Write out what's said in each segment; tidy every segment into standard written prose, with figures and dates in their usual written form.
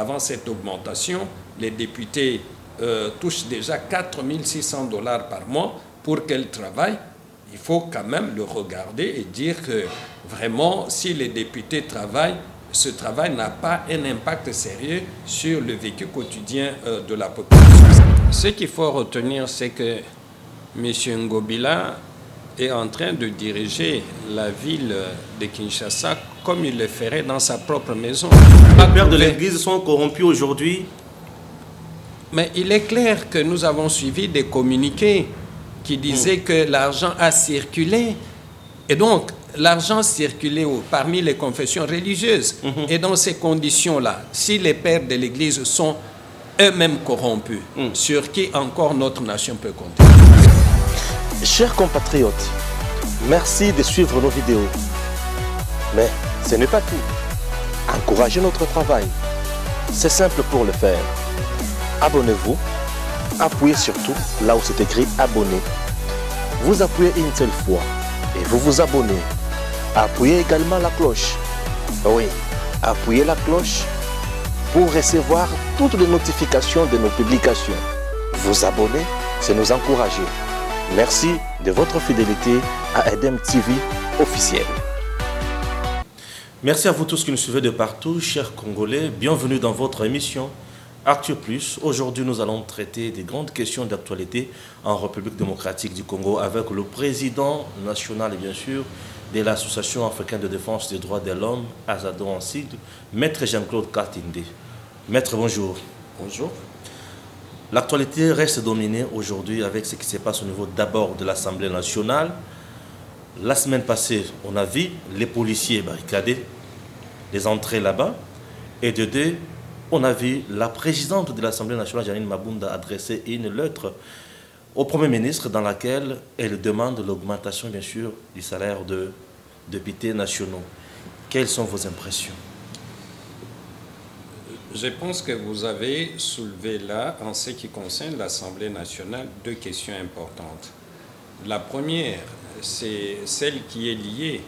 avant cette augmentation, les députés touchent déjà 4 600 $ par mois pour qu'elles travaillent. Il faut quand même le regarder et dire que vraiment, si les députés travaillent, ce travail n'a pas un impact sérieux sur le vécu quotidien de la population. Ce qu'il faut retenir, c'est que M. Ngobila est en train de diriger la ville de Kinshasa comme il le ferait dans sa propre maison. Les pères de l'Église sont corrompus aujourd'hui. Mais il est clair que nous avons suivi des communiqués qui disaient que l'argent a circulé. Et donc, l'argent circulait parmi les confessions religieuses. Et dans ces conditions-là, si les pères de l'Église sont eux-mêmes corrompus, sur qui encore notre nation peut compter? Chers compatriotes, merci de suivre nos vidéos. Mais ce n'est pas tout. Encouragez notre travail. C'est simple pour le faire. Abonnez-vous. Appuyez surtout là où c'est écrit abonner. Vous appuyez une seule fois et vous vous abonnez. Appuyez également la cloche. Oui, appuyez la cloche pour recevoir toutes les notifications de nos publications. Vous abonner, c'est nous encourager. Merci de votre fidélité à Edem TV officiel. Merci à vous tous qui nous suivez de partout, chers Congolais. Bienvenue dans votre émission Actu Plus. Aujourd'hui, nous allons traiter des grandes questions d'actualité en République démocratique du Congo avec le président national, bien sûr, de l'Association africaine de défense des droits de l'homme, AZADO en sigle, Maître Jean-Claude Katinde. Maître, bonjour. Bonjour. L'actualité reste dominée aujourd'hui avec ce qui se passe au niveau d'abord de l'Assemblée nationale. La semaine passée, on a vu les policiers barricader les entrées là-bas. Et de deux, on a vu la présidente de l'Assemblée nationale, Janine Mabunda, adresser une lettre au Premier ministre dans laquelle elle demande l'augmentation, bien sûr, du salaire de députés nationaux. Quelles sont vos impressions? Je pense que vous avez soulevé là, en ce qui concerne l'Assemblée nationale, deux questions importantes. La première, c'est celle qui est liée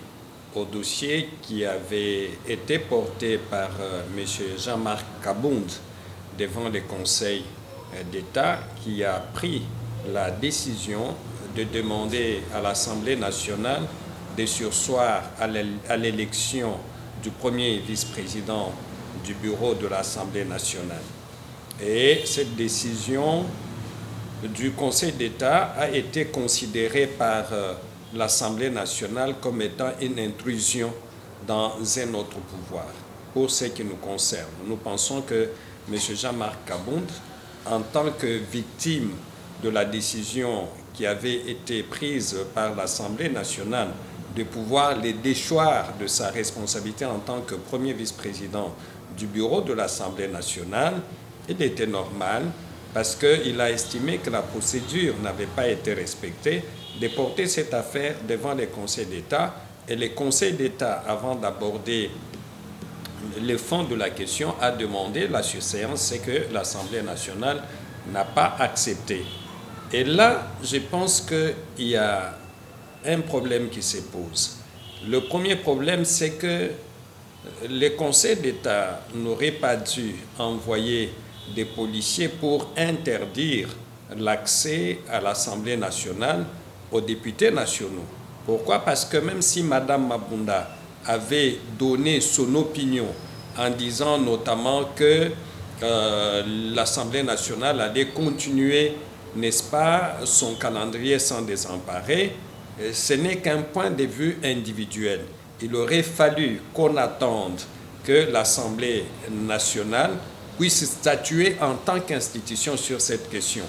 au dossier qui avait été porté par M. Jean-Marc Kabound devant le Conseil d'État, qui a pris la décision de demander à l'Assemblée nationale de surseoir à l'élection du premier vice-président du bureau de l'Assemblée nationale. Et cette décision du Conseil d'État a été considérée par l'Assemblée nationale comme étant une intrusion dans un autre pouvoir. Pour ce qui nous concerne, nous pensons que M. Jean-Marc Kabound, en tant que victime de la décision qui avait été prise par l'Assemblée nationale de pouvoir les déchoir de sa responsabilité en tant que premier vice-président du bureau de l'Assemblée nationale, il était normal, parce qu'il a estimé que la procédure n'avait pas été respectée, de porter cette affaire devant les conseils d'État. Et les conseils d'État, avant d'aborder le fond de la question, a demandé la surséance, c'est que l'Assemblée nationale n'a pas accepté. Et là, je pense qu'il y a un problème qui se pose. Le premier problème, c'est que les conseils d'État n'auraient pas dû envoyer des policiers pour interdire l'accès à l'Assemblée nationale aux députés nationaux. Pourquoi? Parce que même si Mme Mabunda avait donné son opinion en disant notamment que l'Assemblée nationale allait continuer, n'est-ce pas, son calendrier sans désemparer, ce n'est qu'un point de vue individuel. Il aurait fallu qu'on attende que l'Assemblée nationale puisse statuer en tant qu'institution sur cette question.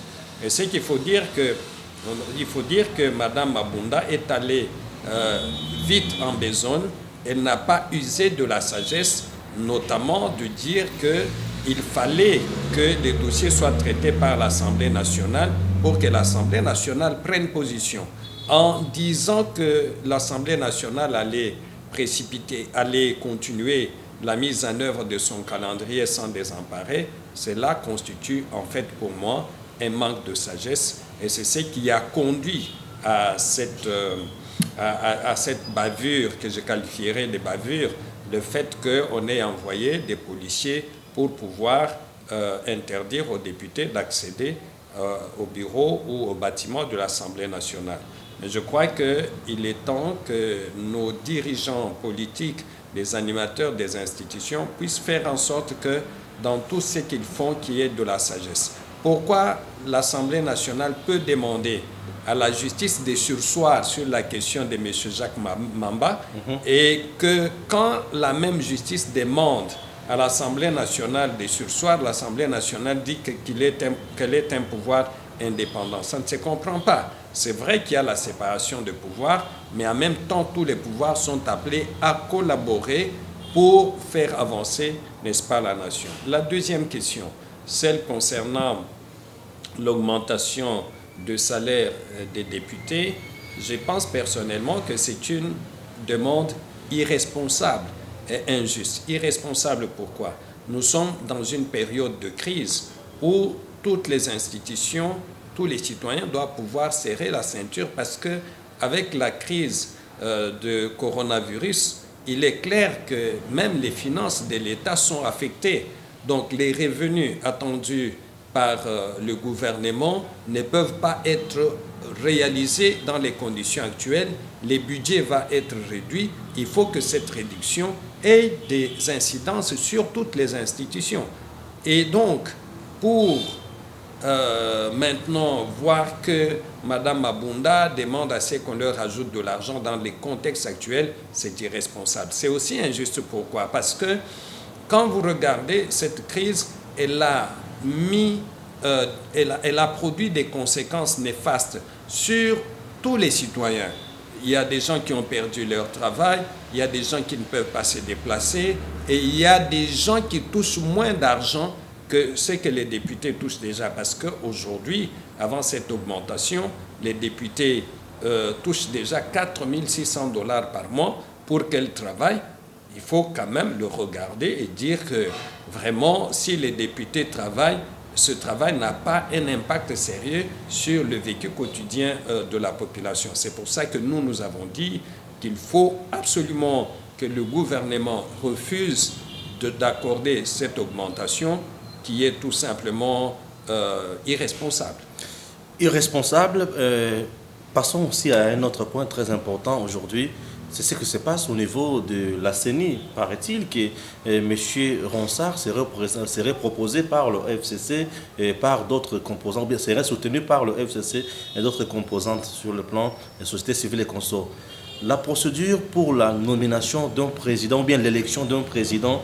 Et ce qu'il faut dire que Mme Mabunda est allée vite en besogne. Elle n'a pas usé de la sagesse, notamment de dire qu'il fallait que les dossiers soient traités par l'Assemblée nationale pour que l'Assemblée nationale prenne position. En disant que l'Assemblée nationale allait continuer la mise en œuvre de son calendrier sans désemparer, cela constitue en fait pour moi un manque de sagesse, et c'est ce qui a conduit à cette bavure que je qualifierais de bavure, le fait qu'on ait envoyé des policiers pour pouvoir interdire aux députés d'accéder au bureau ou au bâtiment de l'Assemblée nationale. Mais je crois qu'il est temps que nos dirigeants politiques, les animateurs des institutions, puissent faire en sorte que dans tout ce qu'ils font, qu'il y ait de la sagesse. Pourquoi l'Assemblée nationale peut demander à la justice de surseoir sur la question de M. Jacques Mamba et que quand la même justice demande à l'Assemblée nationale de surseoir, l'Assemblée nationale dit qu'elle est un pouvoir indépendant. Ça ne se comprend pas. C'est vrai qu'il y a la séparation de pouvoirs, mais en même temps, tous les pouvoirs sont appelés à collaborer pour faire avancer, n'est-ce pas, la nation. La deuxième question, celle concernant l'augmentation de salaire des députés, je pense personnellement que c'est une demande irresponsable et injuste. Irresponsable pourquoi? Nous sommes dans une période de crise où toutes les institutions, tous les citoyens doivent pouvoir serrer la ceinture parce qu'avec la crise de coronavirus, il est clair que même les finances de l'État sont affectées. Donc les revenus attendus par le gouvernement ne peuvent pas être réalisés dans les conditions actuelles. Les budgets vont être réduits. Il faut que cette réduction ait des incidences sur toutes les institutions. Et donc, pour maintenant voir que Mme Mabunda demande à ce qu'on leur ajoute de l'argent dans les contextes actuels, c'est irresponsable. C'est aussi injuste. Pourquoi? Parce que quand vous regardez cette crise, elle a produit des conséquences néfastes sur tous les citoyens. Il y a des gens qui ont perdu leur travail, il y a des gens qui ne peuvent pas se déplacer, et il y a des gens qui touchent moins d'argent que ce que les députés touchent déjà. Parce qu'aujourd'hui, avant cette augmentation, les députés touchent déjà 4 600 $ par mois pour qu'elles travaillent. Il faut quand même le regarder et dire que vraiment, si les députés travaillent, ce travail n'a pas un impact sérieux sur le vécu quotidien de la population. C'est pour ça que nous avons dit qu'il faut absolument que le gouvernement refuse d'accorder cette augmentation qui est tout simplement irresponsable. Irresponsable. Passons aussi à un autre point très important aujourd'hui. C'est ce qui se passe au niveau de la CENI. Paraît-il que M. Ronsard serait proposé par le FCC et par d'autres composants, ou bien serait soutenu par le FCC et d'autres composantes sur le plan des sociétés civiles et consorts. La procédure pour la nomination d'un président, ou bien l'élection d'un président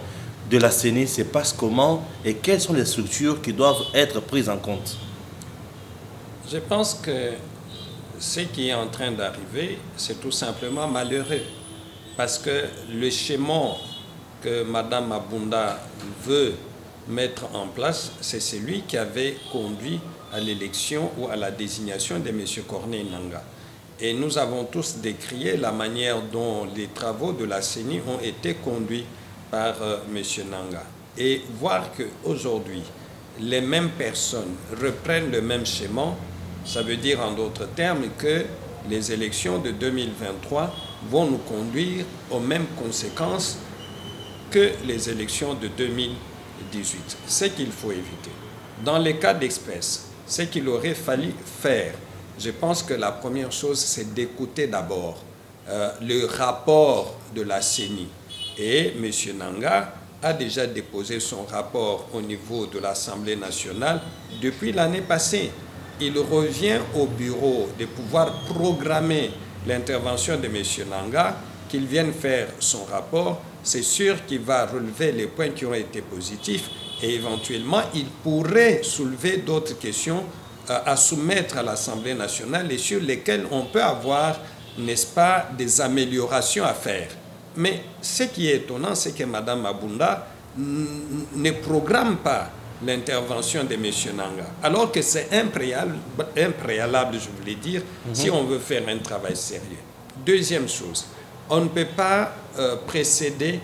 de la CENI, se passe comment et quelles sont les structures qui doivent être prises en compte? Je pense que ce qui est en train d'arriver, c'est tout simplement malheureux. Parce que le schéma que Mme Mabunda veut mettre en place, c'est celui qui avait conduit à l'élection ou à la désignation de M. Corneille Nangaa. Et nous avons tous décrié la manière dont les travaux de la CENI ont été conduits par M. Nangaa. Et voir qu'aujourd'hui, les mêmes personnes reprennent le même schéma, ça veut dire en d'autres termes que les élections de 2023 vont nous conduire aux mêmes conséquences que les élections de 2018. Ce qu'il faut éviter. Dans les cas d'espèce, ce qu'il aurait fallu faire, je pense que la première chose, c'est d'écouter d'abord le rapport de la CENI. Et M. Nangaa a déjà déposé son rapport au niveau de l'Assemblée nationale depuis l'année passée. Il revient au bureau de pouvoir programmer l'intervention de M. Nangaa, qu'il vienne faire son rapport. C'est sûr qu'il va relever les points qui ont été positifs et éventuellement il pourrait soulever d'autres questions à soumettre à l'Assemblée nationale et sur lesquelles on peut avoir, n'est-ce pas, des améliorations à faire. Mais ce qui est étonnant, c'est que Mme Mabunda ne programme pas l'intervention de M. Nangaa, alors que c'est un préalable, je voulais dire, si on veut faire un travail sérieux. Deuxième chose, on ne peut pas précéder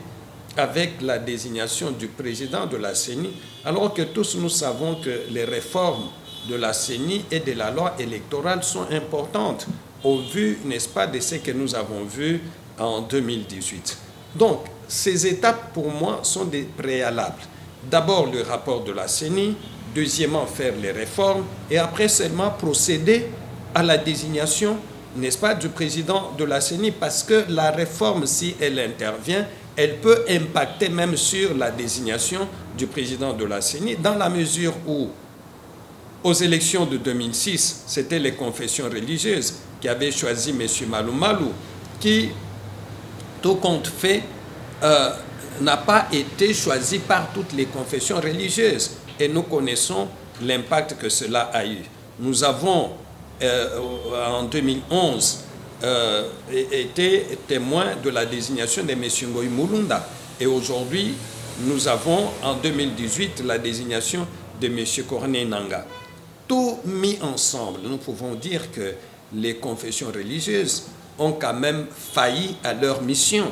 avec la désignation du président de la CENI, alors que tous nous savons que les réformes de la CENI et de la loi électorale sont importantes, au vu, n'est-ce pas, de ce que nous avons vu en 2018. Donc, ces étapes, pour moi, sont des préalables. d'abord le rapport de la CENI, deuxièmement faire les réformes et après seulement procéder à la désignation, n'est-ce pas, du président de la CENI, parce que la réforme, si elle intervient, elle peut impacter même sur la désignation du président de la CENI, dans la mesure où, aux élections de 2006, c'était les confessions religieuses qui avaient choisi M. Malou Malou, qui, tout compte fait, n'a pas été choisi par toutes les confessions religieuses. Et nous connaissons l'impact que cela a eu. Nous avons, en 2011, été témoins de la désignation de M. Ngoï Mulunda. Et aujourd'hui, nous avons, en 2018, la désignation de M. Corneille Nangaa. Tout mis ensemble, nous pouvons dire que les confessions religieuses ont quand même failli à leur mission.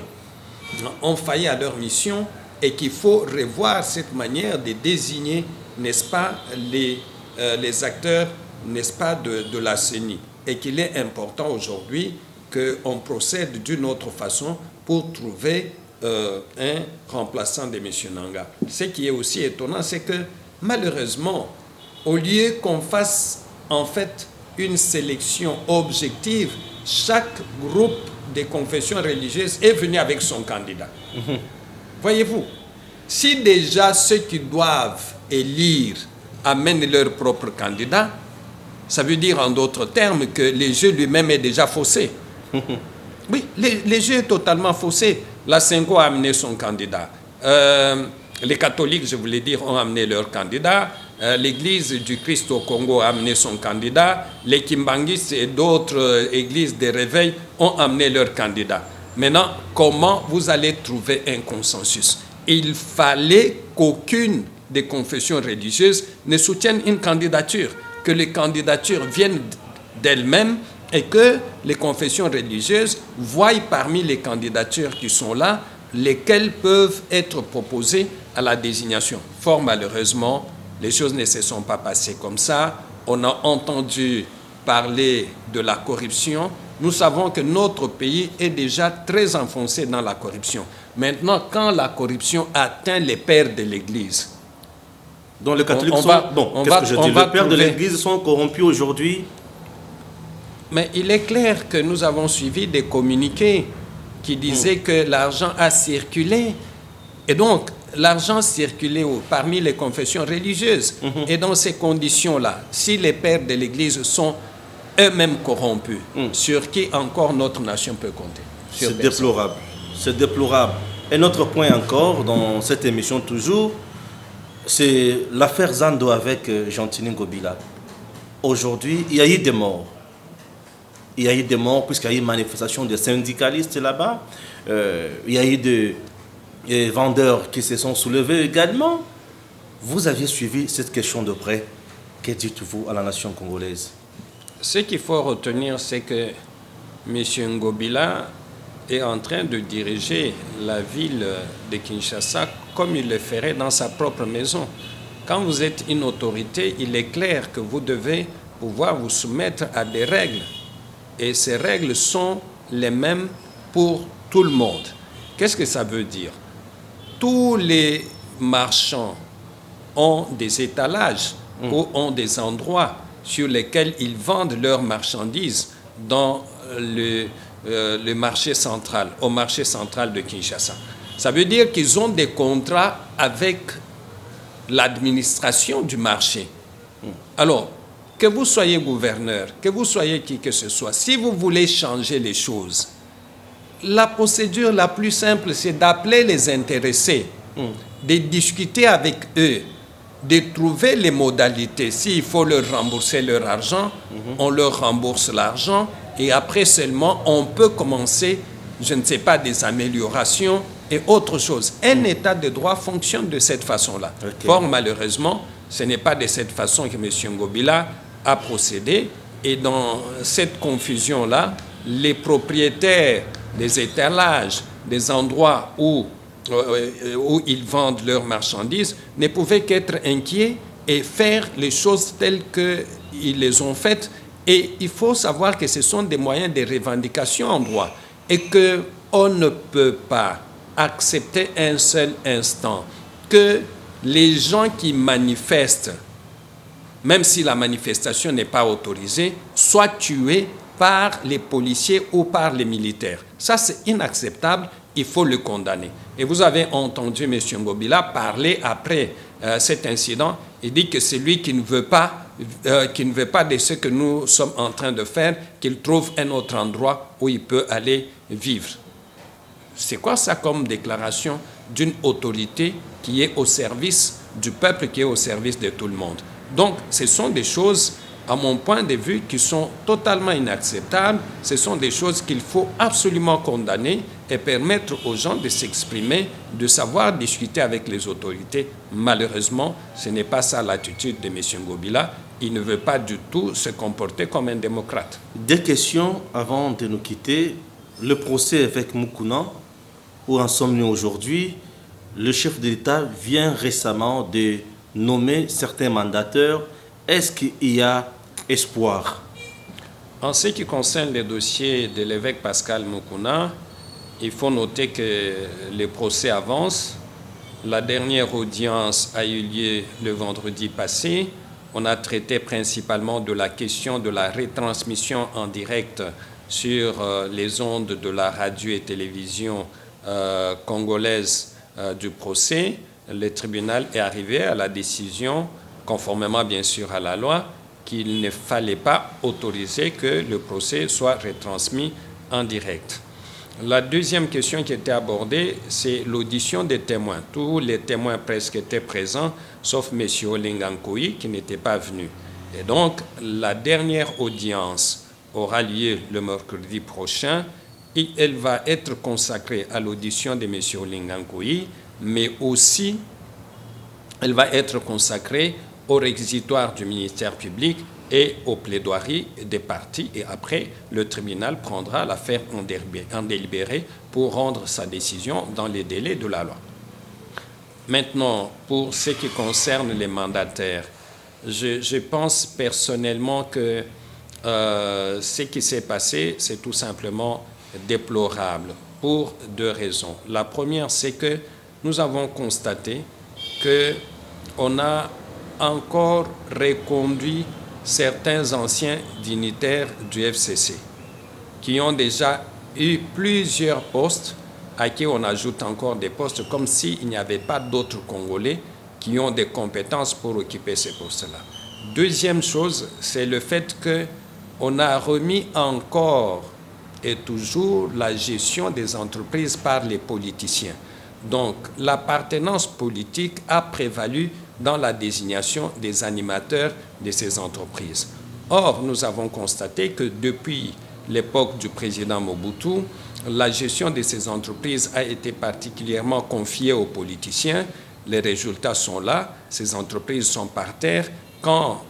Ont failli à leur mission et qu'il faut revoir cette manière de désigner, n'est-ce pas, les acteurs, n'est-ce pas, de la CENI. Et qu'il est important aujourd'hui qu'on procède d'une autre façon pour trouver un remplaçant de M. Nangaa. Ce qui est aussi étonnant, c'est que malheureusement, au lieu qu'on fasse en fait une sélection objective, chaque groupe des confessions religieuses est venu avec son candidat. Voyez-vous, si déjà ceux qui doivent élire amènent leur propre candidat, ça veut dire en d'autres termes que le jeu lui-même est déjà faussé. Oui, le jeu est totalement faussé. La Sengo a amené son candidat. Les catholiques, je voulais dire, ont amené leur candidat. L'église du Christ au Congo a amené son candidat. Les Kimbanguistes et d'autres églises de réveil ont amené leur candidat. Maintenant, comment vous allez trouver un consensus? Il fallait qu'aucune des confessions religieuses ne soutienne une candidature, que les candidatures viennent d'elles-mêmes et que les confessions religieuses voient parmi les candidatures qui sont là lesquelles peuvent être proposées à la désignation. Fort malheureusement, les choses ne se sont pas passées comme ça. On a entendu parler de la corruption. Nous savons que notre pays est déjà très enfoncé dans la corruption. Maintenant, quand la corruption atteint les pères de l'Église, donc les catholiques les pères de l'Église sont corrompus aujourd'hui. Mais il est clair que nous avons suivi des communiqués qui disaient que l'argent a circulé. Et donc, l'argent circulait parmi les confessions religieuses. Et dans ces conditions-là, si les pères de l'Église sont eux-mêmes corrompus, sur qui encore notre nation peut compter? C'est déplorable. C'est déplorable. Et notre point encore, dans cette émission toujours, c'est l'affaire Zando avec Gentini Ngobila. Aujourd'hui, il y a eu des morts. Il y a eu des morts puisqu'il y a eu une manifestation des syndicalistes là-bas. Il y a eu des vendeurs qui se sont soulevés également. Vous aviez suivi cette question de près. Que dites-vous à la nation congolaise? Ce qu'il faut retenir, c'est que M. Ngobila est en train de diriger la ville de Kinshasa comme il le ferait dans sa propre maison. Quand vous êtes une autorité, il est clair que vous devez pouvoir vous soumettre à des règles. Et ces règles sont les mêmes pour tout le monde. Qu'est-ce que ça veut dire? Tous les marchands ont des étalages ou ont des endroits sur lesquels ils vendent leurs marchandises dans le marché central, au marché central de Kinshasa. Ça veut dire qu'ils ont des contrats avec l'administration du marché. Alors, que vous soyez gouverneur, que vous soyez qui que ce soit, si vous voulez changer les choses, la procédure la plus simple, c'est d'appeler les intéressés, de discuter avec eux, de trouver les modalités. S'il faut leur rembourser leur argent, on leur rembourse l'argent et après seulement, on peut commencer, je ne sais pas, des améliorations et autre chose. Un état de droit fonctionne de cette façon-là. Okay. Or, malheureusement, ce n'est pas de cette façon que M. Ngobila a procédé. Et dans cette confusion-là, les propriétaires des étalages, des endroits où ils vendent leurs marchandises, ne pouvaient qu'être inquiets et faire les choses telles qu'ils les ont faites. Et il faut savoir que ce sont des moyens de revendication en droit et qu'on ne peut pas accepter un seul instant que les gens qui manifestent, même si la manifestation n'est pas autorisée, soient tués par les policiers ou par les militaires. Ça, c'est inacceptable, il faut le condamner. Et vous avez entendu M. Ngobila parler après cet incident. Il dit que c'est lui qui ne veut pas de ce que nous sommes en train de faire, qu'il trouve un autre endroit où il peut aller vivre. C'est quoi ça comme déclaration d'une autorité qui est au service du peuple, qui est au service de tout le monde? Donc, ce sont des choses, à mon point de vue, qui sont totalement inacceptables. Ce sont des choses qu'il faut absolument condamner et permettre aux gens de s'exprimer, de savoir discuter avec les autorités. Malheureusement, ce n'est pas ça l'attitude de M. Ngobila. Il ne veut pas du tout se comporter comme un démocrate. Deux questions avant de nous quitter. Le procès avec Moukouna, où en sommes-nous aujourd'hui? Le chef de l'État vient récemment de nommer certains mandateurs. Est-ce qu'il y a espoir? En ce qui concerne les dossiers de l'évêque Pascal Moukouna, il faut noter que les procès avancent. La dernière audience a eu lieu le vendredi passé. On a traité principalement de la question de la retransmission en direct sur les ondes de la radio et télévision congolaise du procès. Le tribunal est arrivé à la décision, conformément bien sûr à la loi, qu'il ne fallait pas autoriser que le procès soit retransmis en direct. La deuxième question qui était abordée, c'est l'audition des témoins. Tous les témoins presque étaient présents, sauf M. Olengankoui qui n'était pas venu. Et donc, la dernière audience aura lieu le mercredi prochain. Et elle va être consacrée à l'audition de M. Olengankoui, mais aussi elle va être consacrée au réquisitoire du ministère public et aux plaidoiries des parties. Et après, le tribunal prendra l'affaire en délibéré pour rendre sa décision dans les délais de la loi. Maintenant, pour ce qui concerne les mandataires, je pense personnellement que ce qui s'est passé, c'est tout simplement déplorable pour deux raisons. La première, c'est que nous avons constaté qu'on a encore reconduit certains anciens dignitaires du FCC qui ont déjà eu plusieurs postes, à qui on ajoute encore des postes, comme s'il n'y avait pas d'autres Congolais qui ont des compétences pour occuper ces postes-là. Deuxième chose, c'est le fait qu'on a remis encore et toujours la gestion des entreprises par les politiciens. Donc, l'appartenance politique a prévalu dans la désignation des animateurs de ces entreprises. Or, nous avons constaté que depuis l'époque du président Mobutu, la gestion de ces entreprises a été particulièrement confiée aux politiciens. Les résultats sont là, ces entreprises sont par terre. Quand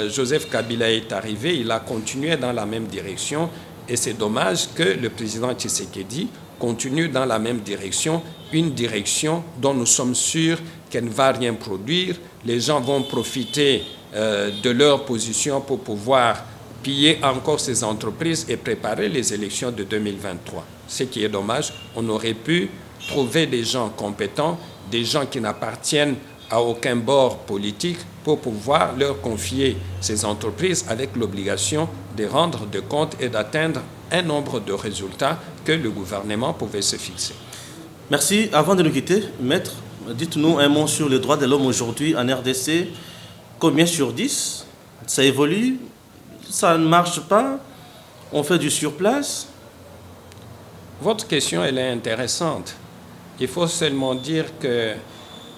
Joseph Kabila est arrivé, il a continué dans la même direction et c'est dommage que le président Tshisekedi continue dans la même direction, une direction dont nous sommes sûrs qu'elle ne va rien produire. Les gens vont profiter de leur position pour pouvoir piller encore ces entreprises et préparer les élections de 2023. Ce qui est dommage, on aurait pu trouver des gens compétents, des gens qui n'appartiennent à aucun bord politique pour pouvoir leur confier ces entreprises avec l'obligation de rendre des comptes et d'atteindre un nombre de résultats que le gouvernement pouvait se fixer. Merci. Avant de nous quitter, Maître, dites-nous un mot sur les droits de l'homme aujourd'hui en RDC. Combien sur 10? Ça évolue? Ça ne marche pas? On fait du surplace? Votre question, elle est intéressante. Il faut seulement dire que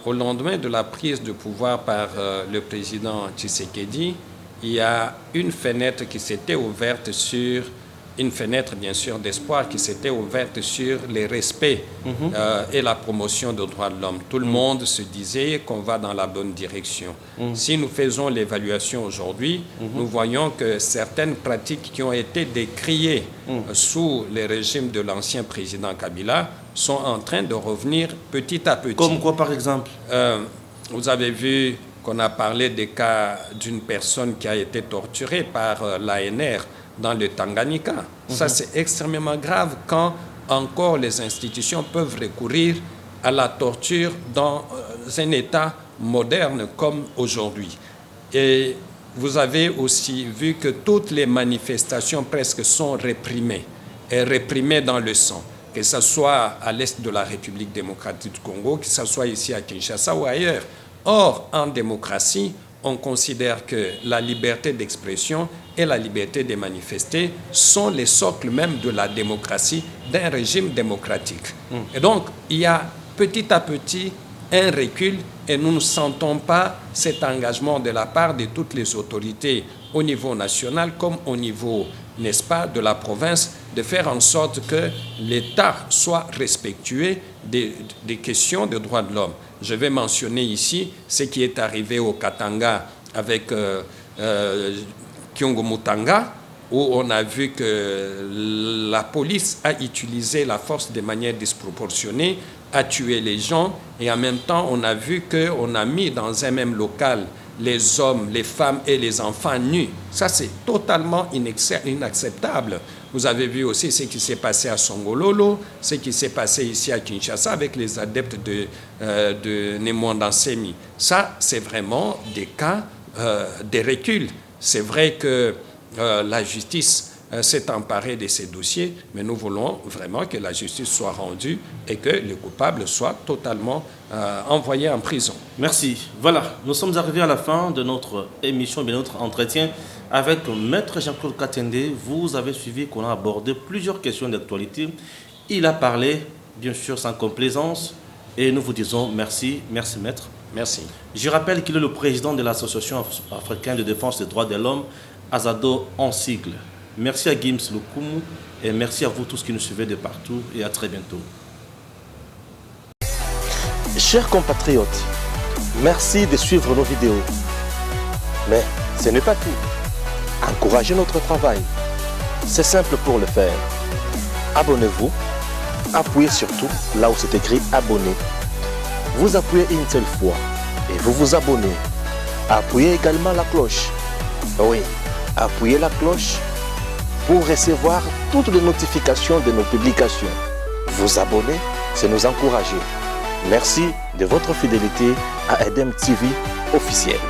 au lendemain de la prise de pouvoir par le président Tshisekedi, il y a une fenêtre qui s'était ouverte sur, une fenêtre bien sûr d'espoir qui s'était ouverte sur les respects et la promotion des droits de l'homme. Tout le monde se disait qu'on va dans la bonne direction. Si nous faisons l'évaluation aujourd'hui, nous voyons que certaines pratiques qui ont été décriées sous le régime de l'ancien président Kabila sont en train de revenir petit à petit. Comme quoi, par exemple? Vous avez vu qu'on a parlé des cas d'une personne qui a été torturée par l'ANR dans le Tanganyika. Ça, c'est extrêmement grave quand encore les institutions peuvent recourir à la torture dans un État moderne comme aujourd'hui. Et vous avez aussi vu que toutes les manifestations presque sont réprimées, et réprimées dans le sang, que ce soit à l'est de la République démocratique du Congo, que ce soit ici à Kinshasa ou ailleurs. Or, en démocratie, on considère que la liberté d'expression et la liberté de manifester sont les socles même de la démocratie, d'un régime démocratique. Et donc, il y a petit à petit un recul et nous ne sentons pas cet engagement de la part de toutes les autorités au niveau national comme au niveau, n'est-ce pas, de la province, de faire en sorte que l'État soit respectueux des questions de droits de l'homme. Je vais mentionner ici ce qui est arrivé au Katanga avec Kiongo Mutanga, où on a vu que la police a utilisé la force de manière disproportionnée, a tué les gens, et en même temps, on a vu qu'on a mis dans un même local les hommes, les femmes et les enfants nus. Ça, c'est totalement inacceptable. Vous avez vu aussi ce qui s'est passé à Songololo, ce qui s'est passé ici à Kinshasa avec les adeptes de Nemwanda-Nsemi. Ça, c'est vraiment des cas de recul. C'est vrai que la justice s'est emparée de ces dossiers, mais nous voulons vraiment que la justice soit rendue et que les coupables soient totalement envoyés en prison. Merci. Voilà, nous sommes arrivés à la fin de notre émission, de notre entretien avec Maître Jean-Claude Katende. Vous avez suivi qu'on a abordé plusieurs questions d'actualité. Il a parlé, bien sûr, sans complaisance, et nous vous disons merci, merci Maître. Merci. Je rappelle qu'il est le président de l'Association africaine de défense des droits de l'homme, AZADO en sigle. Merci à Gims Lukumu et merci à vous tous qui nous suivez de partout et à très bientôt. Chers compatriotes, merci de suivre nos vidéos. Mais ce n'est pas tout. Encouragez notre travail. C'est simple pour le faire. Abonnez-vous. Appuyez surtout là où c'est écrit abonner. Vous appuyez une seule fois et vous vous abonnez. Appuyez également la cloche. Oui, appuyez la cloche pour recevoir toutes les notifications de nos publications. Vous abonner, c'est nous encourager. Merci de votre fidélité à EDEM TV officiel.